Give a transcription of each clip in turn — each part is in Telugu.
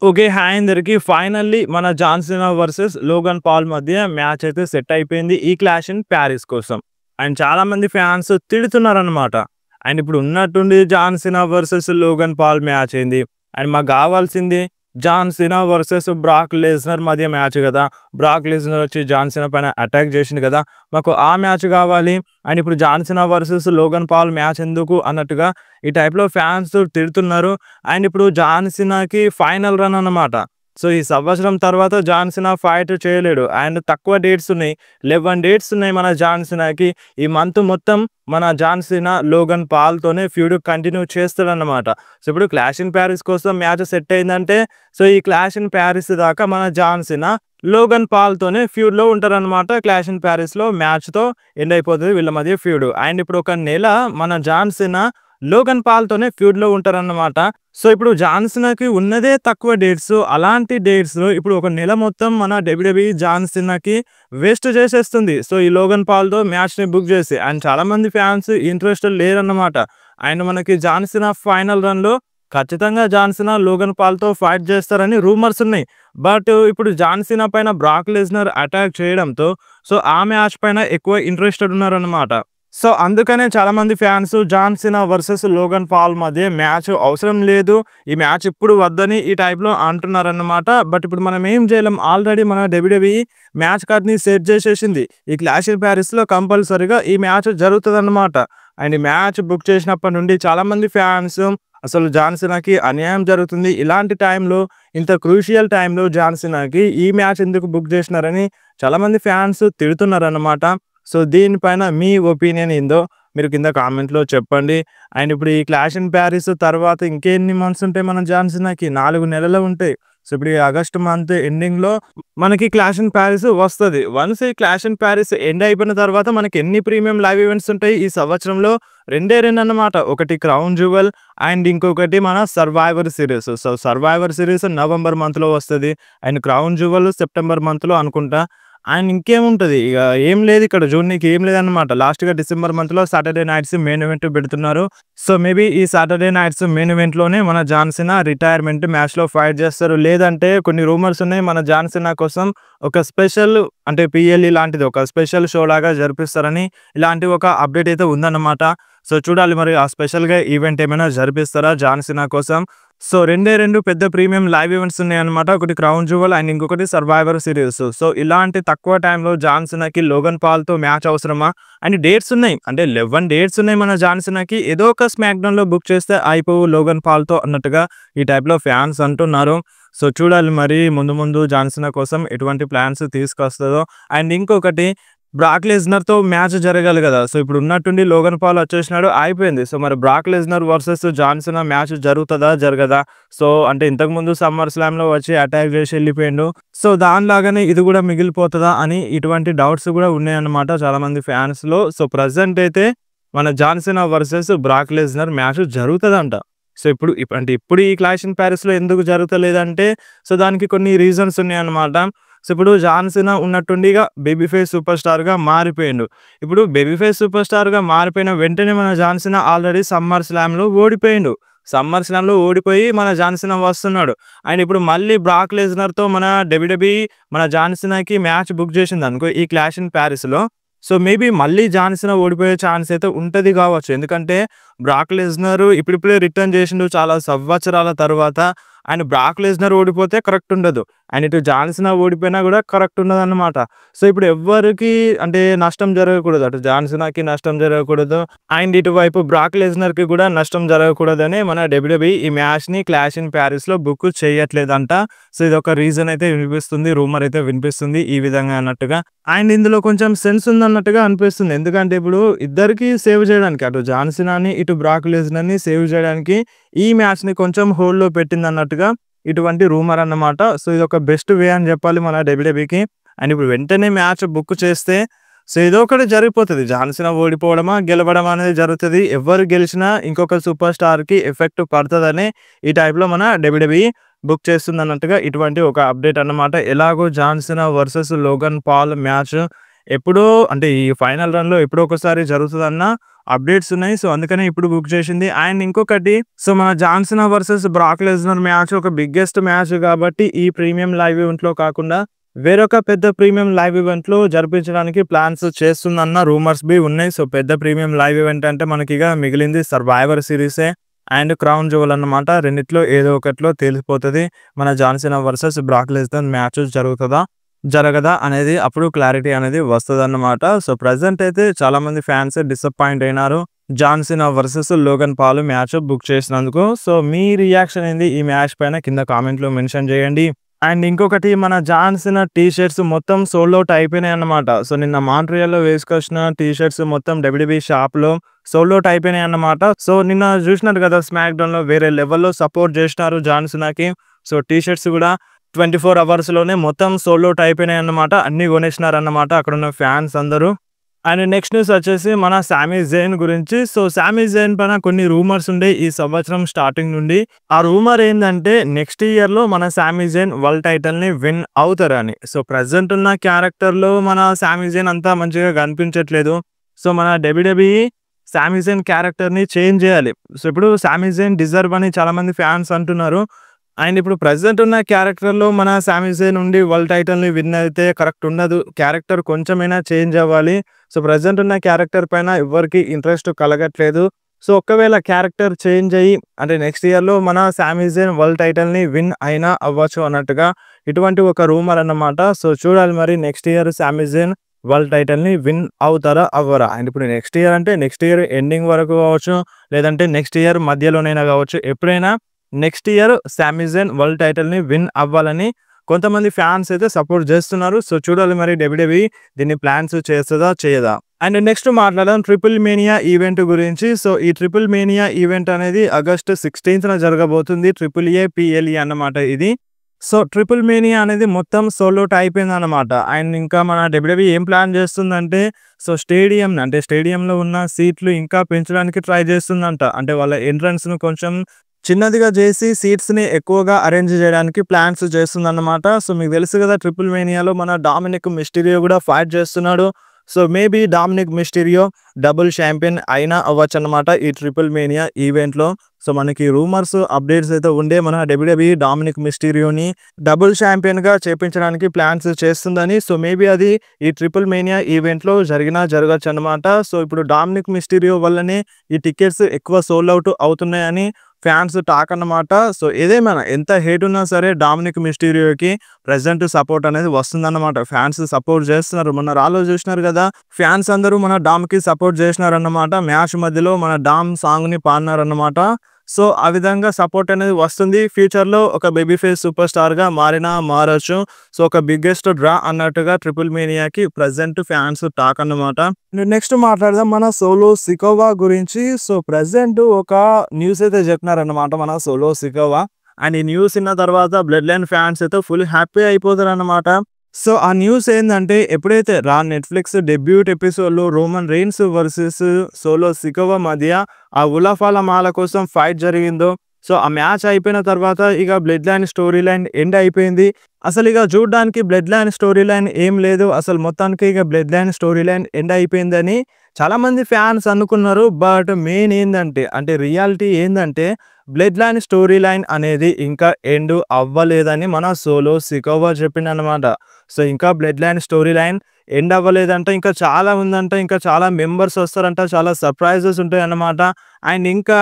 ఓకే. హాయ్ అందరికి. ఫైనల్లీ మన John Cena versus Logan Paul మధ్య మ్యాచ్ అయితే సెట్ అయిపోయింది. ఈ క్లాష్ ఇన్ పారిస్ కోసం. అండ్ చాలామంది ఫ్యాన్స్ తిడుతున్నారనమాట. అండ్ ఇప్పుడు ఉన్నట్టుండి John Cena versus Logan Paul match ఏంది? అండ్ మాకు కావాల్సింది John Cena versus Brock Lesnar మధ్య మ్యాచ్ గదా! బ్రాక్ లెస్నర్ వచ్చి జాన్ సీనా పైన అటాక్ జేసిండు గదా! మాకు ఆ మ్యాచ్ గావాలి. అండ్ ఇప్పుడు John Cena versus Logan Paul match ఎందుకు అన్నట్టుగా ఈ టైప్‌లో ఫ్యాన్స్ తిడుతున్నారు. అండ్ ఇప్పుడు జాన్ సీనాకి ఫైనల్ రన్ అన్నమాట. సో, ఈ సంవత్సరం తర్వాత జాన్ సీనా ఫైట్ చేయలేడు. అండ్ తక్కువ డేట్స్ ఉన్నాయి. 11 డేట్స్ ఉన్నాయి మన జాన్ సీనాకి. ఈ మంత్ మొత్తం మన జాన్ సీనా లోగన్ పాల్‌తోనే ఫ్యూడ్ కంటిన్యూ చేస్తాడన్నమాట. సో, ఇప్పుడు క్లాష్ ఇన్ పారిస్ కోసం మ్యాచ్ సెట్ అయిందంటే సో, ఈ క్లాష్ ఇన్ పారిస్ దాకా మన జాన్ సీనా లోగన్ పాల్‌తోనే ఫ్యూడ్‌లో ఉంటారన్నమాట. క్లాష్ ఇన్ పారిస్‌లో మ్యాచ్‌తో ఎండ్ అయిపోతది వీళ్ళ మధ్య ఫ్యూడ్. అండ్ ఇప్పుడు ఒక నెల మన జాన్ సీనా లోగన్ పాల్‌తోనే ఫ్యూడ్‌లో ఉంటారన్నమాట. సో, ఇప్పుడు జాన్ సీనాకి ఉన్నదే తక్కువ డేట్స్. అలాంటి డేట్స్‌లో ఇప్పుడు ఒక నెల మొత్తం మన డబ్ల్యూడబ్ల్యూఈ జాన్ సీనాకి వేస్ట్ చేసేస్తుంది. సో, ఈ లోగన్ పాల్‌తో మ్యాచ్‌ని బుక్ చేసి. అండ్ చాలామంది ఫ్యాన్స్ ఇంట్రెస్టెడ్ లేరన్నమాట. అండ్ మనకి జాన్ సీనా ఫైనల్ రన్‌లో ఖచ్చితంగా జాన్ సీనా లోగన్ పాల్‌తో ఫైట్ చేస్తారని రూమర్స్ ఉన్నాయి. బట్ ఇప్పుడు జాన్ సీనా పైన బ్రాక్ లెస్నర్ అటాక్ చేయడంతో సో, ఆ మ్యాచ్ పైన ఎక్కువ ఇంట్రెస్టెడ్ ఉన్నారన్నమాట. సో, అందుకనే చాలామంది fans John Cena versus Logan Paul మధ్య మ్యాచ్ అవసరం లేదు. ఈ మ్యాచ్ ఇప్పుడు వద్దని ఈ టైప్‌లో అంటున్నారన్నమాట. బట్ ఇప్పుడు మనం ఏం చేయలేం. ఆల్రెడీ మన డబ్ల్యూడబ్ల్యూఈ మ్యాచ్ కార్డ్‌ని సెట్ చేసేసింది. ఈ క్లాష్ ఇన్ పారిస్‌లో కంపల్సరీగా ఈ మ్యాచ్ జరుగుతదన్నమాట. అండ్ ఈ మ్యాచ్ బుక్ చేసినప్పటి నుండి చాలామంది ఫ్యాన్స్ అసలు జాన్ సీనాకి అన్యాయం జరుగుతుంది. ఇలాంటి టైంలో ఇంత క్రూషియల్ టైంలో జాన్ సీనాకి ఈ మ్యాచ్ ఎందుకు బుక్ చేసినారని చాలామంది ఫ్యాన్స్ తిడుతున్నారన్నమాట. సో, దీనిపైన మీ ఒపీనియన్ ఏందో మీరు కింద కామెంట్‌లో చెప్పండి. అండ్ ఇప్పుడు ఈ క్లాష్ ఇన్ పారిస్ తర్వాత ఇంకెన్ని మంత్స్ ఉంటాయి మన జాన్ సీనాకి? 4 నెలలు ఉంటాయి. సో, ఇప్పుడు ఈ ఆగస్ట్ మంత్ ఎండింగ్‌లో మనకి క్లాష్ ఇన్ పారిస్ వస్తది. వన్స్ ఈ క్లాష్ ఇన్ పారిస్ ఎండ్ అయిపోయిన తర్వాత మనకి ఎన్ని ప్రీమియం లైవ్ ఈవెంట్స్ ఉంటాయి ఈ సంవత్సరంలో? రెండే 2 అన్నమాట. ఒకటి క్రౌన్ జ్యువెల్ అండ్ ఇంకొకటి మన survivor series. So, survivor series November మంత్‌లో వస్తది. అండ్ క్రౌన్ జ్యువెల్ సెప్టెంబర్ మంత్‌లో అనుకుంటా. అండ్ ఇంకేముంటది ఇగ ఏం లేదు ఇక్కడ జూడనీకి ఏం లేదన్నమాట. లాస్ట్‌గా డిసెంబర్ మంత్‌లో సాటర్‌డే నైట్స్ మెయిన్ ఈవెంట్ పెడుతున్నారు. సో, మేబీ ఈ సాటర్‌డే నైట్స్ మెయిన్ ఈవెంట్‌లోనే మన జాన్ సీనా రిటైర్మెంట్ మ్యాచ్‌లో ఫైట్ చేస్తారు. లేదంటే కొన్ని రూమర్స్ ఉన్నాయి మన జాన్ సీనా కోసం ఒక స్పెషల్ అంటే పీఎల్‌ఈ లాంటిది ఒక స్పెషల్ షో లాగా జరిపిస్తారని ఇలాంటి ఒక అప్డేట్ అయితే ఉందన్నమాట. సో, చూడాలి మరి ఆ స్పెషల్‌గా ఈవెంట్ ఏమైనా జరిపిస్తారా జాన్ సీనా కోసం? సో, రెండే 2 పెద్ద ప్రీమియం లైవ్ ఈవెంట్స్ ఉన్నాయన్నమాట. ఒకటి క్రౌన్ జ్యువెల్ అండ్ ఇంకొకటి సర్వైవర్ సీరీస్. సో, ఇలాంటి తక్కువ టైంలో జాన్ సీనాకి లోగన్ పాల్‌తో మ్యాచ్ అవసరమా? అండ్ డేట్స్ ఉన్నాయి. అంటే 11 డేట్స్ ఉన్నాయి మన జాన్ సీనాకి. ఏదో ఒక స్మాక్ డౌన్‌లో బుక్ చేస్తే అయిపోవు లోగన్ పాల్‌తో అన్నట్టుగా ఈ టైప్‌లో ఫ్యాన్స్ అంటున్నారు. సో, చూడాలి మరి ముందు ముందు జాన్ సీనా కోసం ఎటువంటి ప్లాన్స్ తీసుకొస్తదో. అండ్ ఇంకొకటి బ్రాక్ లెస్నర్‌తో మ్యాచ్ జరగాలి గదా! సో, ఇప్పుడు ఉన్నట్టుండి లోగన్ పాల్ వచ్చేసినాడు అయిపోయింది. సో, మరి Brock Lesnar versus John Cena match జరుగుతదా? జరగదా? సో, అంటే ఇంతకుముందు సమ్మర్ స్లామ్‌లో వచ్చి అటాక్ చేసి ఎళ్ళిపోయిండు. సో, దానిలాగానే ఇది గూడా మిగిలిపోతదా అని ఇటువంటి డౌట్స్ గూడా ఉన్నాయన్నమాట చాలామంది ఫ్యాన్స్‌లో. సో, ప్రెజెంట్ అయితే మన John Cena versus Brock Lesnar match జరుగుతదంట. సో, ఇప్పుడు ఈ క్లాష్ ఇన్ పారిస్‌లో ఎందుకు జరుగుతలేదంటే సో, దానికి కొన్ని రీజన్స్ ఉన్నాయన్నమాట. సో, ఇప్పుడు జాన్ సీనా ఉన్నట్టుండి ఇగ బేబీ ఫేస్ సూపర్ స్టార్‌గా మారిపోయిండు. ఇప్పుడు బేబీ ఫేస్ సూపర్ స్టార్‌గా మారిపోయిన వెంటనే మన జాన్ సీనా ఆల్రెడీ సమ్మర్ స్లామ్‌లో ఓడిపోయిండు. సమ్మర్ స్లామ్‌లో ఓడిపోయి మన జాన్ సీనా వస్తున్నాడు. అండ్ ఇప్పుడు మళ్ళీ బ్రాక్ లెస్నర్‌తో మన డబ్ల్యూడబ్ల్యూఈ మన జాన్ సీనాకి మ్యాచ్ బుక్ చేసిందనుకో ఈ క్లాష్ ఇన్ పారిస్‌లో సో, మేబీ మళ్ళీ జాన్ సీనా ఓడిపోయే ఛాన్స్ అయితే ఉంటది కావచ్చు. ఎందుకంటే బ్రాక్ లెస్నర్ ఇప్పుడిప్పుడే రిటర్న్ చేసిండు చాలా సంవత్సరాల తర్వాత. అండ్ బ్రాక్ లెస్నర్ ఓడిపోతే కరెక్ట్ ఉండదు. అండ్ ఇటు జాన్ సీనా ఓడిపోయినా కూడా కరెక్ట్ ఉండదన్నమాట. సో, ఇప్పుడు ఎవ్వరికీ అంటే నష్టం జరగకూడదు. అటు జాన్ సీనాకి నష్టం జరగకూడదు. అండ్ ఇటువైపు బ్రాక్ లెస్నర్‌కి కూడా నష్టం జరగకూడదని మన డబ్ల్యూడబ్ల్యూఈ ఈ మ్యాచ్‌ని క్లాష్ ఇన్ పారిస్‌లో బుక్ చేయట్లేదంట. సో, ఇదొక రీజన్ అయితే వినిపిస్తుంది. రూమర్ అయితే వినిపిస్తుంది ఈ విధంగా అన్నట్టుగా. అండ్ ఇందులో కొంచెం సెన్స్ ఉందన్నట్టుగా అనిపిస్తుంది. ఎందుకంటే ఇప్పుడు ఇద్దరికీ సేవ్ చేయడానికి అటు జాన్ సీనాని, ఇటు బ్రాక్ లెస్నర్‌ని సేవ్ చేయడానికి ఈ మ్యాచ్‌ని కొంచెం హోల్డ్‌లో పెట్టిందన్నట్టుగా ఇటువంటి రూమర్ అన్నమాట. సో, ఇదొక బెస్ట్ వే అని చెప్పాలి మన డబ్ల్యూడబ్ల్యూఈకి. అండ్ ఇప్పుడు వెంటనే మ్యాచ్ బుక్ చేస్తే సో, ఏదో ఒకటి జరిగిపోతది. జాన్ సీనా ఓడిపోవడమా, గెలవడమా అనేది జరుగుతది. ఎవ్వరు గెలిచినా ఇంకొక సూపర్ స్టార్‌కి ఎఫెక్ట్ పడతదని ఈ టైప్‌లో మన డబ్ల్యూడబ్ల్యూఈ బుక్ చేస్తుందన్నట్టుగా ఇటువంటి ఒక అప్డేట్ అన్నమాట. ఎలాగో John Cena versus Logan Paul match ఎప్పుడో అంటే ఈ ఫైనల్ రన్‌లో ఎప్పుడో ఒకసారి జరుగుతదన్న అప్డేట్స్ ఉన్నాయి. సో, అందుకనే ఇప్పుడు బుక్ చేసింది. అండ్ ఇంకొకటి సో, మన John Cena versus Brock Lesnar match ఒక బిగ్గెస్ట్ మ్యాచ్ కాబట్టి ఈ ప్రీమియం లైవ్ ఈవెంట్‌లో కాకుండా వేరొక పెద్ద ప్రీమియం లైవ్ ఈవెంట్‌లో జరిపించడానికి ప్లాన్స్ చేస్తుందన్న రూమర్స్ బి ఉన్నాయి. సో, పెద్ద ప్రీమియం లైవ్ ఈవెంట్ అంటే మనకిగ మిగిలింది సర్వైవర్ సిరీసే అండ్ క్రౌన్ జువెల్ అన్నమాట. రెండిట్లో ఏదో ఒకటిలో తేలిపోతది. మన John Cena versus Brock Lesnar match జరుగుతదా? జరగదా? అనేది అప్పుడు క్లారిటీ అనేది వస్తదన్నమాట. సో, ప్రెజెంట్ అయితే చాలామంది ఫ్యాన్స్ డిసప్పాయింట్ అయినారు. John Cena versus Logan Paul match book చేసినందుకు. సో, మీ రియాక్షన్ ఏంది ఈ మ్యాచ్ పైన కింద కామెంట్‌లో మెన్షన్ చేయండి. అండ్ ఇంకొకటి మన జాన్ సీనా టీ షర్ట్స్ మొత్తం సోల్డ్ ఔట్ అయిపోయినాయన్నమాట. సో, నిన్న మాంట్రియాల్‌లో వేసుకొచ్చిన టీ షర్ట్స్ మొత్తం డబ్ల్యూడబ్ల్యూఈ షాప్‌లో సోల్డ్ ఔట్ అయిపోయినాయన్నమాట. సో, నిన్న చూసినారు కదా స్మాక్ డౌన్‌లో వేరే లెవెల్‌లో సపోర్ట్ చేసినారు జాన్ సీనాకి. సో, టీ షర్ట్స్ కూడా 24 అవర్స్‌లోనే మొత్తం సోల్డ్ ఔట్ అయిపోయినాయన్నమాట. అన్నీ కొనేసినారన్నమాట అక్కడున్న ఫ్యాన్స్ అందరూ. అండ్ నెక్స్ట్ న్యూస్ వచ్చేసి మన సామీ జైన్ గురించి. సో, సామీ జైన్ పైన కొన్ని రూమర్స్ ఉండే ఈ సంవత్సరం స్టార్టింగ్ నుండి. ఆ రూమర్ ఏందంటే నెక్స్ట్ ఇయర్‌లో మన సామీ జైన్ వరల్డ్ టైటిల్‌ని విన్ అవుతారని. సో, ప్రెజెంట్ ఉన్న క్యారెక్టర్‌లో మన సామీ జైన్ అంతా మంచిగా కనిపించట్లేదు. సో, మన డబ్ల్యూడబ్ల్యూఈ సామీ జైన్ క్యారెక్టర్‌ని చేంజ్ చేయాలి. సో, ఇప్పుడు సామీ జైన్ డిజర్వ్ అని చాలామంది ఫ్యాన్స్ అంటున్నారు. అండ్ ఇప్పుడు ప్రెజెంట్ ఉన్న క్యారెక్టర్‌లో మన సామీ జైన్ ఉండి వరల్డ్ టైటిల్‌ని విన్ అయితే కరెక్ట్ ఉండదు. క్యారెక్టర్ కొంచెమైనా చేంజ్ అవ్వాలి. సో, ప్రెజెంట్ ఉన్న క్యారెక్టర్ పైన ఎవ్వరికీ ఇంట్రెస్ట్ కలగట్లేదు. సో, ఒకవేళ క్యారెక్టర్ చేంజ్ అయ్యి అంటే నెక్స్ట్ ఇయర్‌లో మన సామీ జైన్ వరల్డ్ టైటిల్‌ని విన్ అయినా అవ్వచ్చు అన్నట్టుగా ఇటువంటి ఒక రూమర్ అన్నమాట. సో, చూడాలి మరి నెక్స్ట్ ఇయర్ సామీ జైన్ వరల్డ్ టైటిల్‌ని విన్ అవుతారా? అవ్వరా? అండ్ ఇప్పుడు నెక్స్ట్ ఇయర్ అంటే నెక్స్ట్ ఇయర్ ఎండింగ్ వరకు కావచ్చు. లేదంటే నెక్స్ట్ ఇయర్ మధ్యలోనైనా కావచ్చు. ఎప్పుడైనా నెక్స్ట్ ఇయర్ సామీ జైన్ వరల్డ్ టైటిల్‌ని విన్ అవ్వాలని కొంతమంది ఫ్యాన్స్ అయితే సపోర్ట్ చేస్తున్నారు. సో, చూడాలి మరి డబ్ల్యూడబ్ల్యూఈ దీన్ని ప్లాన్స్ చేస్తదా? చేయదా? అండ్ నెక్స్ట్ మాట్లాడదాం ట్రిపుల్ మేనియా ఈవెంట్ గురించి. సో, ఈ ట్రిపుల్ మేనియా ఈవెంట్ అనేది ఆగస్ట్ 16న జరగబోతుంది. ట్రిపుల్ ఏ PLE అన్నమాట ఇది. సో, ట్రిపుల్ మేనియా అనేది మొత్తం సోల్డ్ ఔట్ అయిపోయిందన్నమాట. అండ్ ఇంకా మన డబ్ల్యూడబ్ల్యూఈ ఏం ప్లాన్ చేస్తుందంటే సో, స్టేడియంలో ఉన్న సీట్లు ఇంకా పెంచడానికి ట్రై చేస్తుందంట. అంటే వాళ్ళ ఎంట్రన్స్‌ను కొంచెం చిన్నదిగా చేసి సీట్స్‌ని ఎక్కువగా అరేంజ్ చేయడానికి ప్లాన్స్ చేస్తుందన్నమాట. సో, మీకు తెలుసు కదా ట్రిపుల్ మేనియాలో మన డామినిక్ మిస్టీరియో కూడా ఫైట్ చేస్తున్నాడు. So, maybe Dominik Mysterio double champion అయినా అవ్వచ్చన్నమాట ఈ ట్రిపుల్ మేనియా ఈవెంట్‌లో. సో, మనకి రూమర్స్, అప్డేట్స్ అయితే ఉండే మన డబ్ల్యూడబ్ల్యూఈ డామినిక్ మిస్టీరియోని డబుల్ ఛాంపియన్‌గా చేపించడానికి ప్లాన్స్ చేస్తుందని. సో, మేబీ అది ఈ ట్రిపుల్ మేనియా ఈవెంట్‌లో జరగచ్చన్నమాట. సో, ఇప్పుడు డామినిక్ మిస్టీరియో వల్లనే ఈ టికెట్స్ ఎక్కువ సోల్డ్ ఔట్ అవుతున్నాయని ఫ్యాన్స్ టాక్ అన్నమాట. సో, ఏదేమైనా ఎంత హేట్ ఉన్నా సరే డామినిక్ మిస్టీరియోకి ప్రెజెంట్ సపోర్ట్ అనేది వస్తుందన్నమాట. ఫ్యాన్స్ సపోర్ట్ చేస్తున్నారు. మొన్న రాలో చూసినారు కదా ఫ్యాన్స్ అందరూ మన డామ్‌కి సపోర్ట్ చేసినారన్నమాట. మ్యాచ్ మధ్యలో మన డామ్ సాంగ్‌ని పాడినారన్నమాట. సో, ఆ విధంగా సపోర్ట్ అనేది వస్తుంది. ఫ్యూచర్‌లో ఒక బేబీ ఫేస్ సూపర్ స్టార్‌గా మారొచ్చు. సో, ఒక బిగ్గెస్ట్ డ్రా అన్నట్టుగా ట్రిపుల్ మేనియాకి ప్రెజెంట్ ఫ్యాన్స్ టాక్ అన్నమాట. నెక్స్ట్ మాట్లాడదాం మన సోలో సికోవా గురించి. సో, ప్రెజెంట్ ఒక న్యూస్ అయితే చెప్పినారన్నమాట మన సోలో సికోవా. అండ్ ఈ న్యూస్ విన్న తర్వాత బ్లడ్ లైన్ ఫ్యాన్స్ అయితే ఫుల్ హ్యాపీ అయిపోతారన్నమాట. సో, ఆ న్యూస్ ఏందంటే ఎప్పుడైతే నెట్‌ఫ్లిక్స్ డెబ్యూట్ ఎపిసోడ్‌లో Roman rains versus solo Sikoa మధ్య ఆ ఉలఫాల మాల కోసం ఫైట్ జరిగిందో సో, ఆ మ్యాచ్ అయిపోయిన తర్వాత ఇక blood line storyline end అయిపోయింది. అసలు ఇక చూడ్డానికి బ్లడ్ లైన్ స్టోరీ లైన్ ఏం లేదు. అసలు మొత్తానికి ఇక blood line storyline end అయిపోయిందని చాలామంది ఫ్యాన్స్ అనుకున్నారు. బట్ మెయిన్ ఏందంటే అంటే రియాలిటీ ఏందంటే బ్లడ్ లైన్ స్టోరీ లైన్ అనేది ఇంకా ఎండ్ అవ్వలేదని మన సోలో సికోవా చెప్పిండన్నమాట. సో, ఇంకా Bloodline storyline end అవ్వలేదంట. ఇంకా చాలా ఉందంట. ఇంకా చాలా మెంబర్స్ వస్తారంట. చాలా సర్ప్రైజెస్ ఉంటాయన్నమాట. అండ్ ఇంకా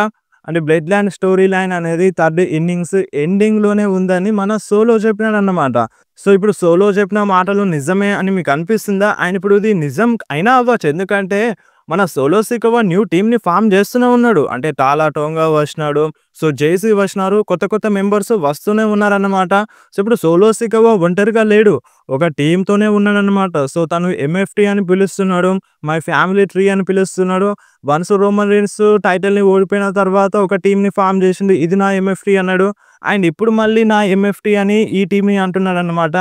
అంటే బ్లడ్ లైన్ స్టోరీ లైన్ అనేది థర్డ్ ఇన్నింగ్స్ ఎండింగ్‌లోనే ఉందని మన సోలో చెప్పినాడన్నమాట. సో, ఇప్పుడు సోలో చెప్పిన మాటలు నిజమే అని మీకు అనిపిస్తుందా? అండ్ ఇప్పుడు ఇది నిజం అయినా అవ్వచ్చు. ఎందుకంటే మన సోలో సికోవా న్యూ టీమ్‌ని ఫార్మ్ చేస్తూనే ఉన్నాడు. అంటే టాలా టోంగా వచ్చినాడు. సో, జేసీ వచ్చినారు. కొత్త మెంబర్స్ వస్తూనే ఉన్నారన్నమాట. సో, ఇప్పుడు సోలో సికోవా ఒంటరిగా లేడు. ఒక టీమ్‌తోనే ఉన్నాడన్నమాట. సో, తను MFT అని పిలుస్తున్నాడు. మై ఫ్యామిలీ ట్రీ అని పిలుస్తున్నాడు. వన్స్ రోమన్ రెయిన్స్ టైటిల్‌ని ఓడిపోయిన తర్వాత ఒక టీమ్‌ని ఫార్మ్ చేసిండు. ఇది నా MFT అన్నాడు. అండ్ ఇప్పుడు మళ్ళీ నా MFT అని ఈ టీమ్‌ని అంటున్నాడన్నమాట.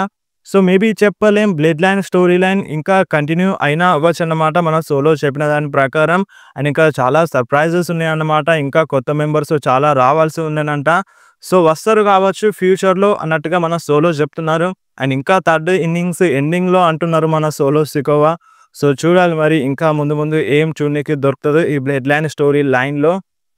సో, మేబీ చెప్పలేం బ్లడ్ లైన్ స్టోరీ లైన్ ఇంకా కంటిన్యూ అయినా అవ్వచ్చన్నమాట మన సోలో చెప్పిన దాని ప్రకారం. అండ్ ఇంకా చాలా సర్ప్రైజెస్ ఉన్నాయన్నమాట. ఇంకా కొత్త మెంబర్స్ చాలా రావాల్సి ఉందనంట. సో, వస్తారు కావచ్చు ఫ్యూచర్‌లో అన్నట్టుగా మన సోలో చెప్తున్నారు. అండ్ ఇంకా థర్డ్ ఇన్నింగ్స్ ఎండింగ్‌లో అంటున్నారు మన సోలో సికోవా. సో చూడాలి మరి ఇంకా ముందు ముందు ఏం చూడనీకి దొరుకుతదో ఈ బ్లడ్ లైన్ స్టోరీ లైన్‌లో.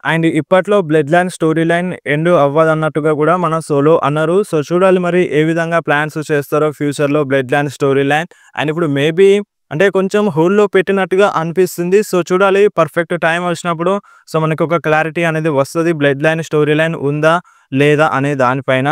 అండ్ ఇప్పట్లో Bloodline storyline end అవ్వదన్నట్టుగా కూడా మన సోలో అన్నారు. సో చూడాలి మరి ఏ విధంగా ప్లాన్స్ చేస్తారో ఫ్యూచర్‌లో blood line story line. And ఇప్పుడు మేబీ అంటే కొంచెం హోల్డ్‌లో పెట్టినట్టుగా అనిపిస్తుంది. సో చూడాలి పర్ఫెక్ట్ టైం వచ్చినప్పుడు సో మనకొక క్లారిటీ అనేది వస్తది. బ్లడ్ లైన్ స్టోరీ లైన్ ఉందా? లేదా? అనే దానిపైన.